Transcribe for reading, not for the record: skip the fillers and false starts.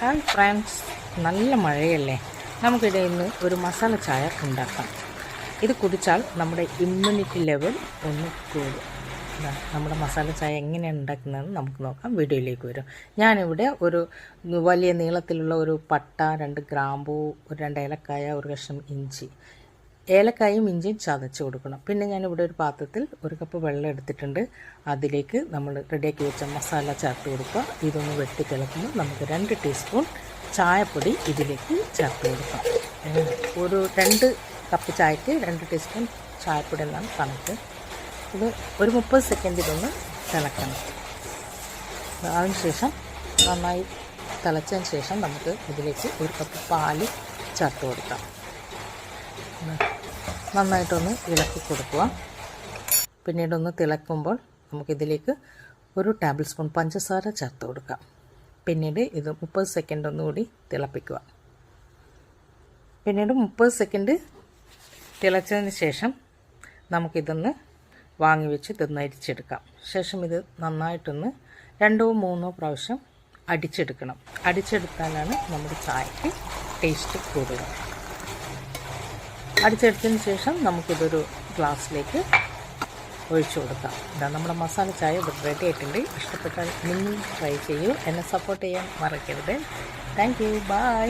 Hi friends, നല്ല മഴയല്ലേ. നമുക്കിടയിൽ നിന്ന് ഒരു മസാല ചായ ഉണ്ടാക്കാം. ഇത് കുടിച്ചാൽ നമ്മുടെ ഇമ്മ്യൂണിറ്റി ലെവൽ ഒന്ന് കൂടും. നമ്മുടെ മസാല ചായ എങ്ങനെയാണ് ഉണ്ടാക്കുന്നതെന്ന് നമുക്ക് നോക്കാം. വീഡിയോയിലേക്ക് വരും. ഞാനിവിടെ ഒരു വലിയ നീളത്തിലുള്ള ഒരു പട്ട, 2 ഗ്രാമ്പൂ, 2 ഏലക്കായ, ഒരു കഷ്ണം ഇഞ്ചി, ഏലക്കായും ഇഞ്ചിയും ചതച്ച് കൊടുക്കണം. പിന്നെ ഞാനിവിടെ ഒരു പാത്രത്തിൽ 1 കപ്പ് വെള്ളം എടുത്തിട്ടുണ്ട്. അതിലേക്ക് നമ്മൾ റെഡിയാക്കി വെച്ച മസാല ചേർത്ത് കൊടുക്കുക. ഇതൊന്ന് വെട്ടി തിളക്കുമ്പോൾ നമുക്ക് 2 ടീസ്പൂൺ ചായപ്പൊടി ഇതിലേക്ക് ചേർത്ത് കൊടുക്കാം. ഒരു 2 കപ്പ് ചായക്ക് 2 ടീസ്പൂൺ ചായപ്പൊടി എന്നാണ് കണക്ക്. ഇത് ഒരു 30 സെക്കൻഡ് ഇതൊന്ന് തിളക്കണം. അതിനുശേഷം നന്നായി തിളച്ചതിന് ശേഷം നമുക്ക് ഇതിലേക്ക് 1 കപ്പ് പാല് ചേർത്ത് കൊടുക്കാം. നന്നായിട്ടൊന്ന് ഇളക്കി കൊടുക്കുക. പിന്നീടൊന്ന് തിളക്കുമ്പോൾ നമുക്കിതിലേക്ക് 1 ടേബിൾ സ്പൂൺ പഞ്ചസാര ചേർത്ത് കൊടുക്കാം. പിന്നീട് ഇത് 30 സെക്കൻഡ് ഒന്നുകൂടി തിളപ്പിക്കുക. പിന്നീട് 30 സെക്കൻഡ് തിളച്ചതിന് ശേഷം നമുക്കിതൊന്ന് വാങ്ങി വെച്ച് ഇതൊന്ന് അരിച്ചെടുക്കാം. ശേഷം ഇത് നന്നായിട്ടൊന്ന് 2-3 പ്രാവശ്യം അടിച്ചെടുക്കണം. അടിച്ചെടുത്താലാണ് നമ്മുടെ ചായക്ക് ടേസ്റ്റ് കൂടുതൽ. അടിച്ചെടുത്തതിന് ശേഷം നമുക്കിതൊരു ഗ്ലാസ്സിലേക്ക് ഒഴിച്ചു കൊടുക്കാം. ഇതാണ് നമ്മുടെ മസാല ചായ റെഡി ആയിട്ടുണ്ട്. ഇഷ്ടപ്പെട്ടാൽ നിങ്ങൾ ട്രൈ ചെയ്യൂ. എന്നെ സപ്പോർട്ട് ചെയ്യാൻ മറക്കരുത്. Thank you. ബൈ.